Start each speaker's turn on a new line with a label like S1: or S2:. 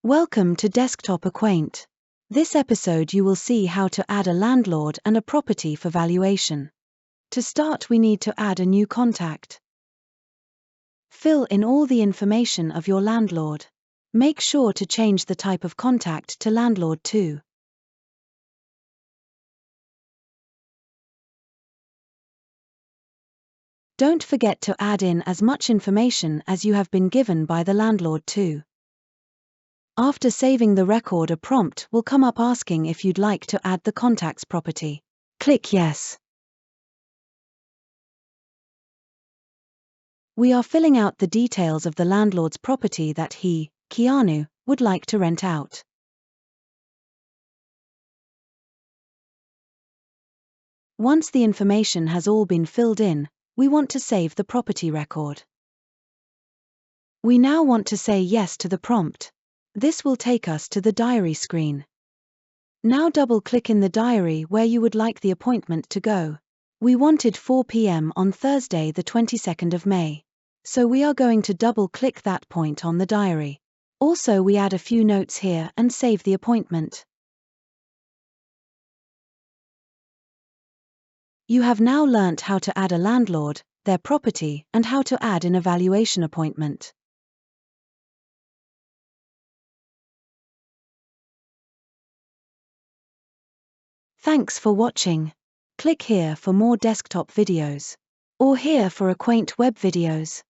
S1: Welcome to Desktop Acquaint. This episode you will see how to add a landlord and a property for valuation. To start, we need to add a new contact. Fill in all the information of your landlord. Make sure to change the type of contact to Landlord too. Don't forget to add in as much information as you have been given by the landlord too. After saving the record, a prompt will come up asking if you'd like to add the contact's property. Click Yes. We are filling out the details of the landlord's property that he, Keanu, would like to rent out. Once the information has all been filled in, we want to save the property record. We now want to say yes to the prompt. This will take us to the diary screen. Now double-click in the diary where you would like the appointment to go. We wanted 4 p.m. on Thursday the 22nd of May. So we are going to double-click that point on the diary. Also, we add a few notes here and save the appointment. You have now learnt how to add a landlord, their property, and how to add in a valuation appointment. Thanks for watching. Click here for more desktop videos, or here for Acquaint web videos.